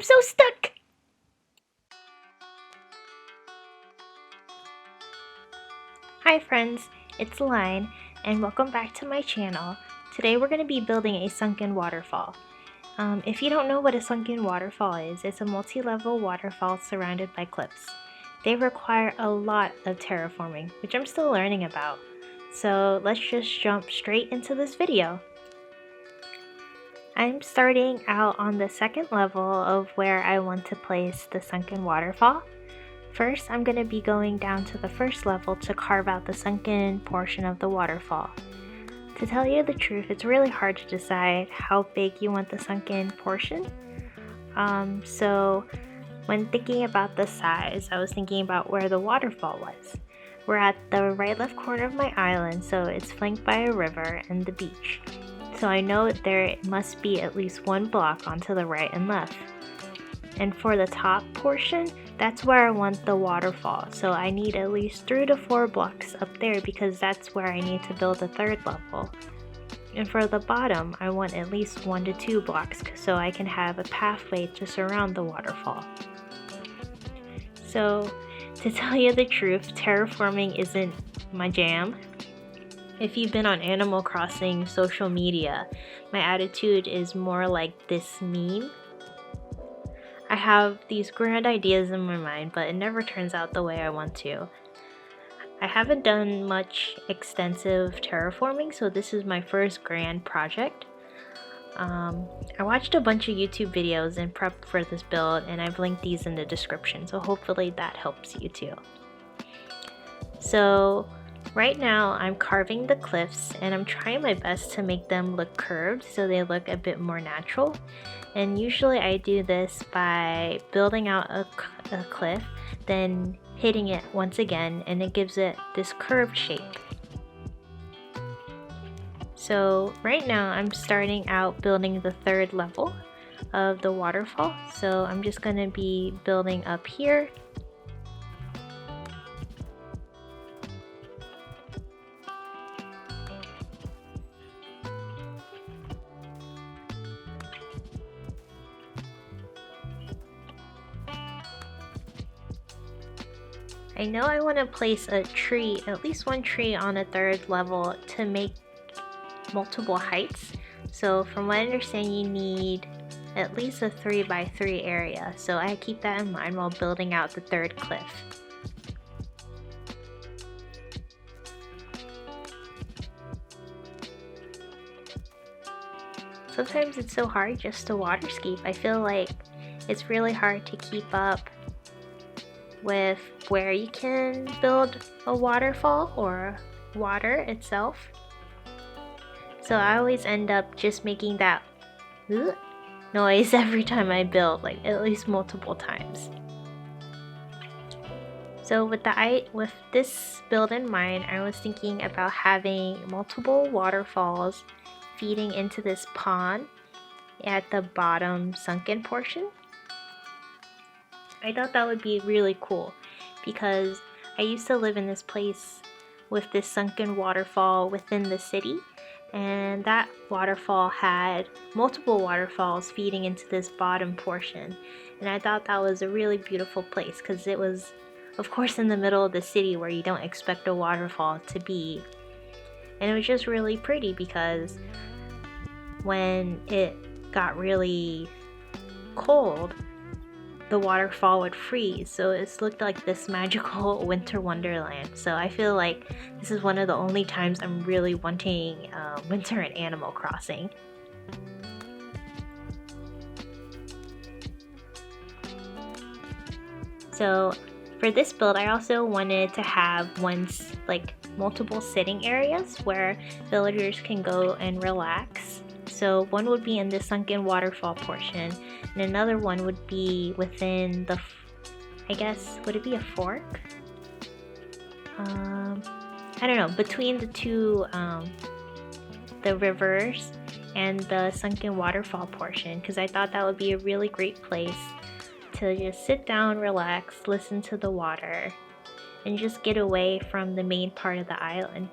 I'm so stuck! Hi friends, it's Line, and welcome back to my channel. Today we're going to be building a sunken waterfall. If you don't know what a sunken waterfall is, it's a multi-level waterfall surrounded by cliffs. They require a lot of terraforming, which I'm still learning about. So let's just jump straight into this video. I'm starting out on the second level of where I want to place the sunken waterfall. First, I'm going to be going down to the first level to carve out the sunken portion of the waterfall. To tell you the truth, it's really hard to decide how big you want the sunken portion. So when thinking about the size, I was thinking about where the waterfall was. We're at the right left corner of my island, so it's flanked by a river and the beach. So I know there must be at least one block onto the right and left. And for the top portion, that's where I want the waterfall. So I need at least 3 to 4 blocks up there because that's where I need to build the third level. And for the bottom, I want at least 1 to 2 blocks so I can have a pathway to surround the waterfall. So to tell you the truth, terraforming isn't my jam. If you've been on Animal Crossing social media, my attitude is more like this meme. I have these grand ideas in my mind, but it never turns out the way I want to. I haven't done much extensive terraforming, so this is my first grand project. I watched a bunch of YouTube videos in prep for this build, and I've linked these in the description, so hopefully that helps you too. So right now I'm carving the cliffs, and I'm trying my best to make them look curved so they look a bit more natural. And usually I do this by building out a cliff, then hitting it once again, and it gives it this curved shape. So right now I'm starting out building the third level of the waterfall. So I'm just going to be building up here. I know I want to place a tree, at least one tree on a third level to make multiple heights. So from what I understand, you need at least a 3x3 area. So I keep that in mind while building out the third cliff. Sometimes it's so hard just to water ski. I feel like it's really hard to keep up with where you can build a waterfall or water itself. So I always end up just making that noise every time I build, like at least multiple times. So with this build in mind, I was thinking about having multiple waterfalls feeding into this pond at the bottom sunken portion. I thought that would be really cool because I used to live in this place with this sunken waterfall within the city, and that waterfall had multiple waterfalls feeding into this bottom portion, and I thought that was a really beautiful place because it was, of course, in the middle of the city where you don't expect a waterfall to be. And it was just really pretty because when it got really cold, the waterfall would freeze, so it looked like this magical winter wonderland. So I feel like this is one of the only times I'm really wanting winter in Animal Crossing. So for this build, I also wanted to have multiple sitting areas where villagers can go and relax. So one would be in the sunken waterfall portion, and another one would be within the, I guess, would it be a fork? I don't know, between the two, the rivers and the sunken waterfall portion, because I thought that would be a really great place to just sit down, relax, listen to the water, and just get away from the main part of the island.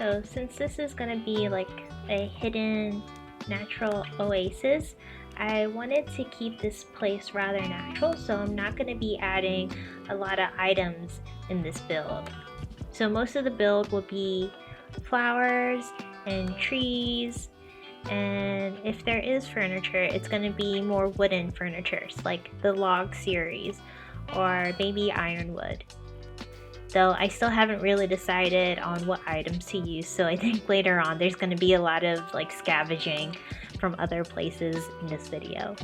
So since this is going to be like a hidden natural oasis, I wanted to keep this place rather natural, so I'm not going to be adding a lot of items in this build. So most of the build will be flowers and trees, and if there is furniture, it's going to be more wooden furnitures like the log series or maybe ironwood. Though I still haven't really decided on what items to use, so I think later on there's going to be a lot of like scavenging from other places in this video.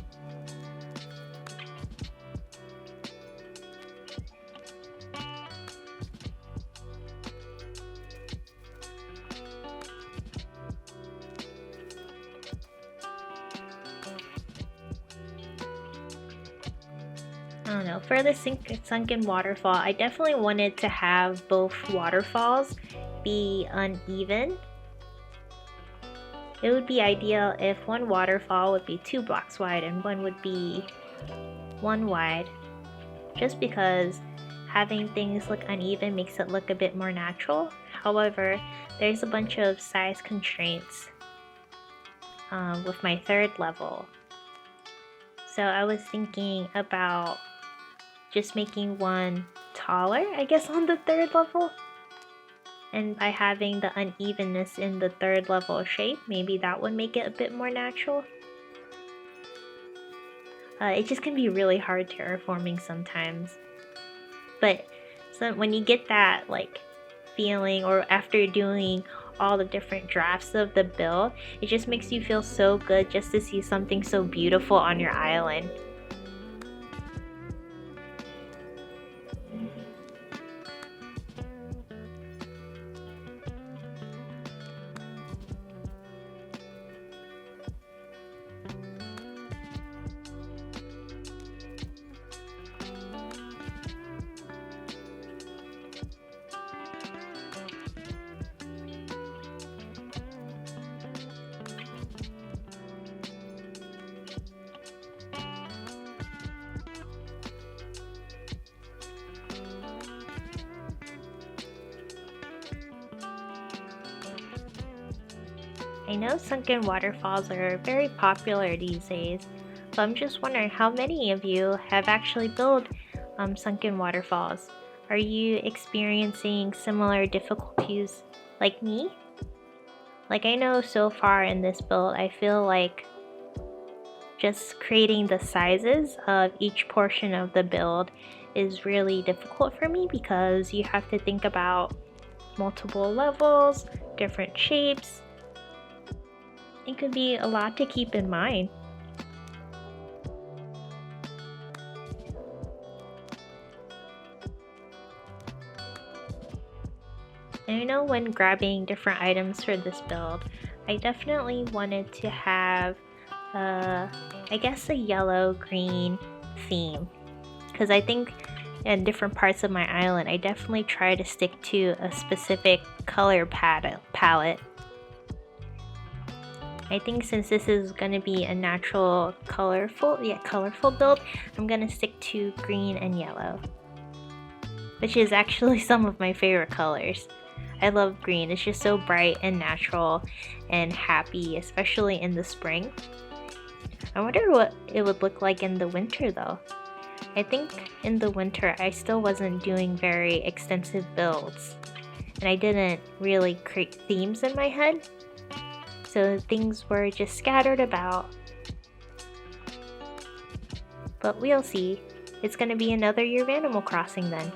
I don't know, for the Sunken Waterfall, I definitely wanted to have both waterfalls be uneven. It would be ideal if one waterfall would be 2 blocks wide and one would be 1 wide, just because having things look uneven makes it look a bit more natural. However, there's a bunch of size constraints with my 3rd level. So I was thinking about just making one taller, I guess, on the 3rd level. And by having the unevenness in the 3rd level shape, maybe that would make it a bit more natural. It just can be really hard terraforming sometimes. But so when you get that like feeling, or after doing all the different drafts of the build, it just makes you feel so good just to see something so beautiful on your island. I know sunken waterfalls are very popular these days, but I'm just wondering how many of you have actually built sunken waterfalls. Are you experiencing similar difficulties like me? Like, I know so far in this build, I feel like just creating the sizes of each portion of the build is really difficult for me, because you have to think about multiple levels, different shapes. It could be a lot to keep in mind. And I know when grabbing different items for this build, I definitely wanted to have, I guess, a yellow-green theme. Because I think in different parts of my island, I definitely try to stick to a specific color palette. I think since this is going to be a natural colorful build, I'm going to stick to green and yellow, which is actually some of my favorite colors. I love green, it's just so bright and natural and happy, especially in the spring. I wonder what it would look like in the winter though. I think in the winter I still wasn't doing very extensive builds, and I didn't really create themes in my head. So things were just scattered about. But we'll see. It's gonna be another year of Animal Crossing then.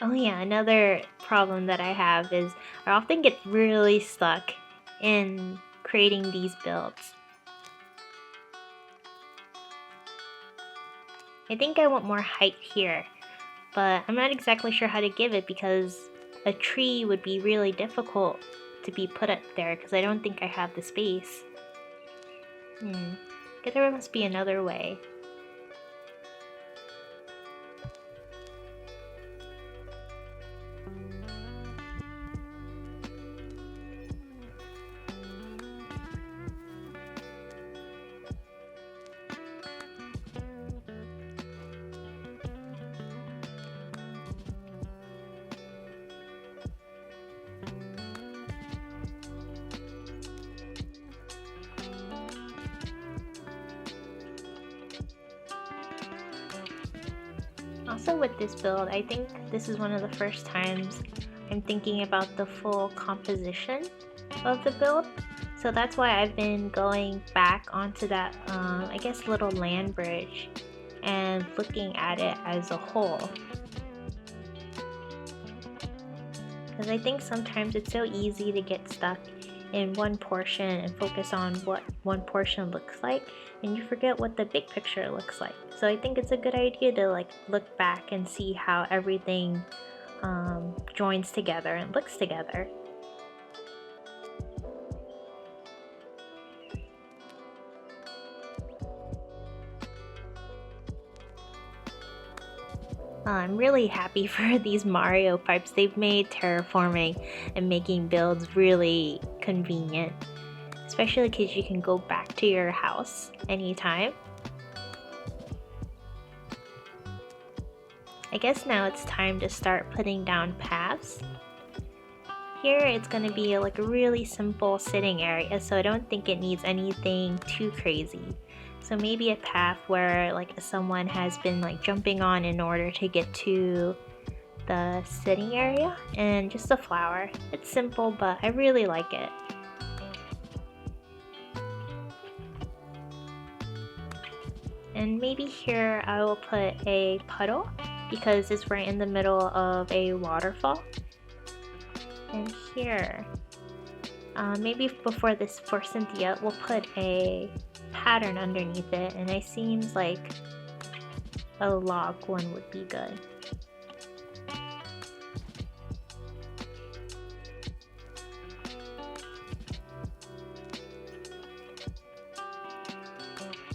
Oh yeah, another problem that I have is I often get really stuck in creating these builds. I think I want more height here, but I'm not exactly sure how to give it, because a tree would be really difficult to be put up there because I don't think I have the space. There must be another way. Also with this build, I think this is one of the first times I'm thinking about the full composition of the build. So that's why I've been going back onto that, I guess, little land bridge and looking at it as a whole. Because I think sometimes it's so easy to get stuck in one portion and focus on what one portion looks like, and you forget what the big picture looks like. So I think it's a good idea to like look back and see how everything joins together and looks together. I'm really happy for these Mario pipes. They've made terraforming and making builds really convenient, especially because you can go back to your house anytime. I guess now it's time to start putting down paths. Here it's going to be like a really simple sitting area, so I don't think it needs anything too crazy. So maybe a path where like someone has been like jumping on in order to get to the sitting area, and just a flower. It's simple, but I really like it. And maybe here I will put a puddle because it's right in the middle of a waterfall. And here, maybe before this for Cynthia, we'll put a pattern underneath it, and it seems like a log one would be good.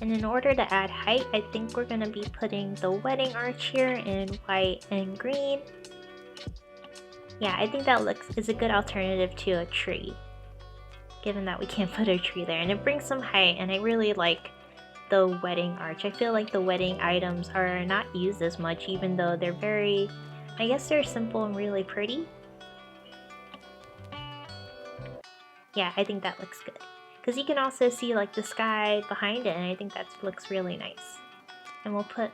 And in order to add height, I think we're going to be putting the wedding arch here in white and green. Yeah, I think that is a good alternative to a tree, given that we can't put a tree there, and it brings some height. And I really like the wedding arch. I feel like the wedding items are not used as much, even though they're very, I guess they're simple and really pretty. Yeah, I think that looks good, because you can also see like the sky behind it, and I think that looks really nice. And we'll put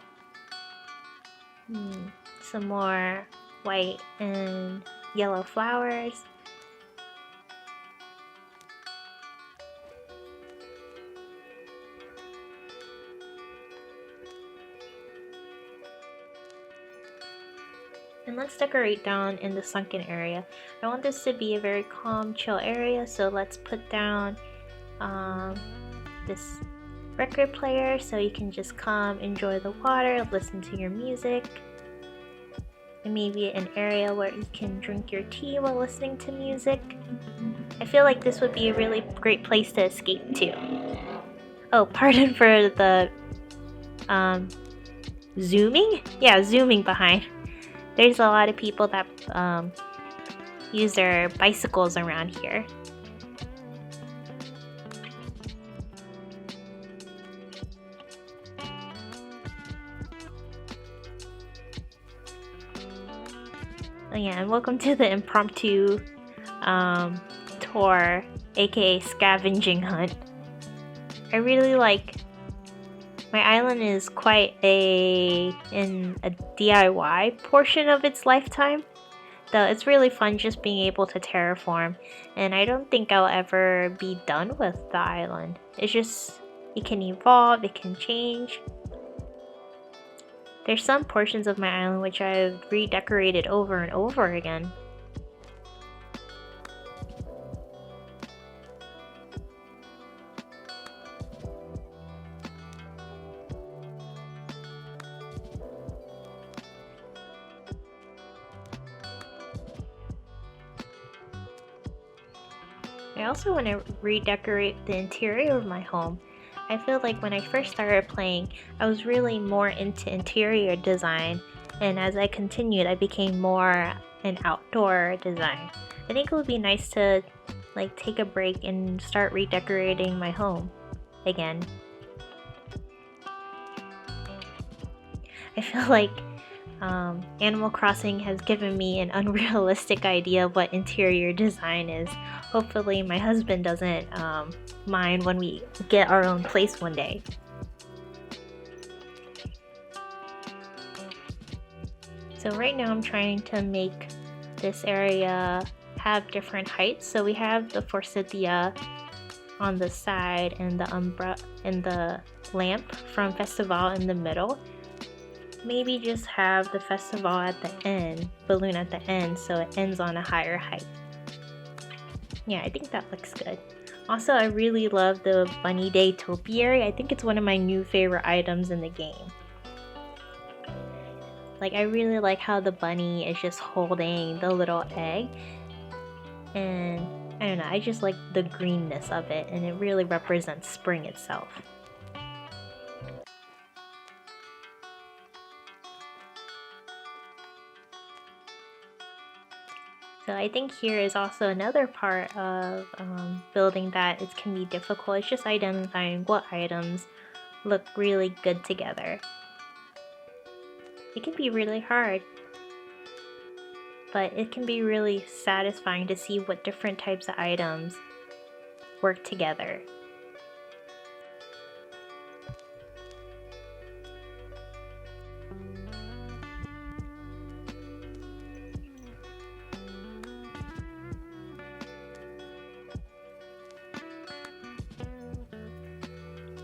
some more white and yellow flowers. And let's decorate down in the sunken area. I want this to be a very calm, chill area, so let's put down this record player so you can just come enjoy the water, listen to your music. And maybe an area where you can drink your tea while listening to music. I feel like this would be a really great place to escape to. Oh, pardon for the zooming? Yeah, zooming behind. There's a lot of people that use their bicycles around here. Oh yeah, and welcome to the impromptu tour, aka scavenging hunt. I really like, my island is quite in a DIY portion of its lifetime, though it's really fun just being able to terraform, and I don't think I'll ever be done with the island. It's just, it can evolve, it can change. There's some portions of my island which I've redecorated over and over again. I also want to redecorate the interior of my home. I feel like when I first started playing, I was really more into interior design, and as I continued, I became more an outdoor design. I think it would be nice to like take a break and start redecorating my home again. I feel like Animal Crossing has given me an unrealistic idea of what interior design is. Hopefully my husband doesn't mind when we get our own place one day. So right now I'm trying to make this area have different heights. So we have the forsythia on the side and the umbrella and the lamp from Festival in the middle. Maybe just have the festival at the end, balloon at the end, so it ends on a higher height. Yeah, I think that looks good. Also, I really love the Bunny Day topiary. I think it's one of my new favorite items in the game. Like, I really like how the bunny is just holding the little egg. And I don't know, I just like the greenness of it, and it really represents spring itself. So I think here is also another part of building that it can be difficult. It's just identifying what items look really good together. It can be really hard, but it can be really satisfying to see what different types of items work together.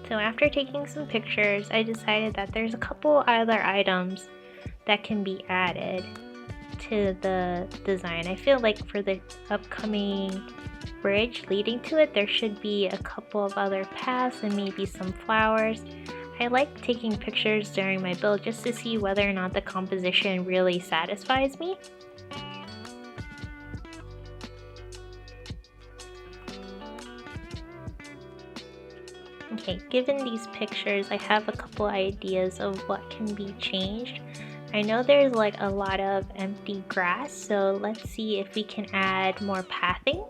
So after taking some pictures, I decided that there's a couple other items that can be added to the design. I feel like for the upcoming bridge leading to it, there should be a couple of other paths and maybe some flowers. I like taking pictures during my build just to see whether or not the composition really satisfies me. Okay, given these pictures, I have a couple ideas of what can be changed. I know there's like a lot of empty grass, so let's see if we can add more pathing.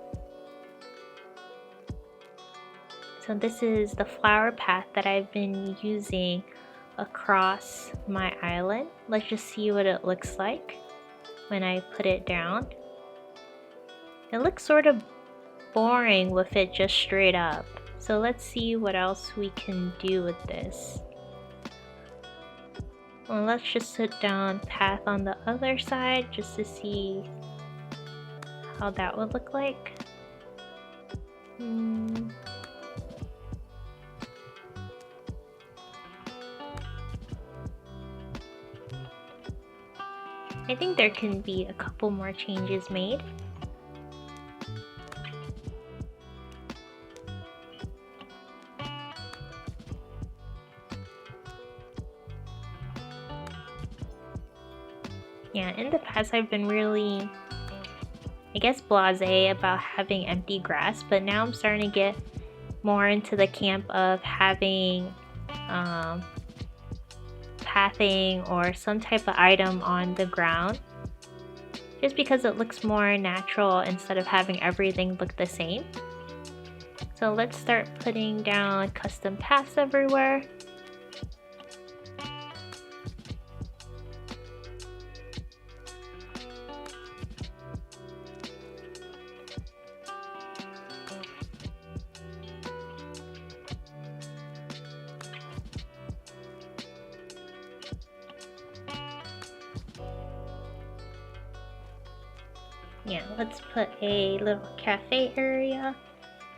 So this is the flower path that I've been using across my island. Let's just see what it looks like when I put it down. It looks sort of boring with it just straight up. So let's see what else we can do with this. Well, let's just put down path on the other side just to see how that would look like. I think there can be a couple more changes made. Yeah, in the past I've been really, I guess, blasé about having empty grass, but now I'm starting to get more into the camp of having pathing or some type of item on the ground, just because it looks more natural instead of having everything look the same. So let's start putting down custom paths everywhere. Yeah, let's put a little cafe area,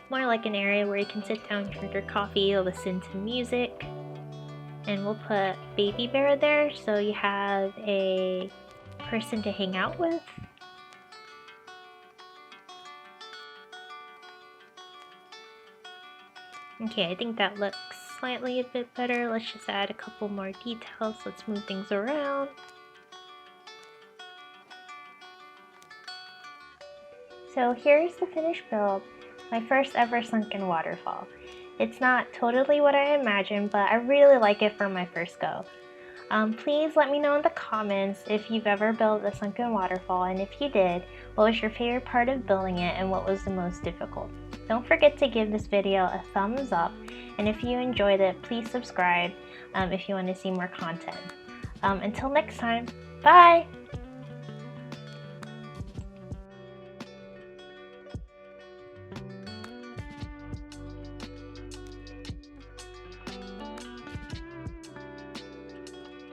more like an area where you can sit down, drink your coffee, listen to music. And we'll put Baby Bear there so you have a person to hang out with. Okay, I think that looks slightly a bit better. Let's just add a couple more details. Let's move things around. So here's the finished build, my first ever sunken waterfall. It's not totally what I imagined, but I really like it for my first go. Please let me know in the comments if you've ever built a sunken waterfall, and if you did, what was your favorite part of building it and what was the most difficult. Don't forget to give this video a thumbs up, and if you enjoyed it, please subscribe if you want to see more content. Until next time, bye!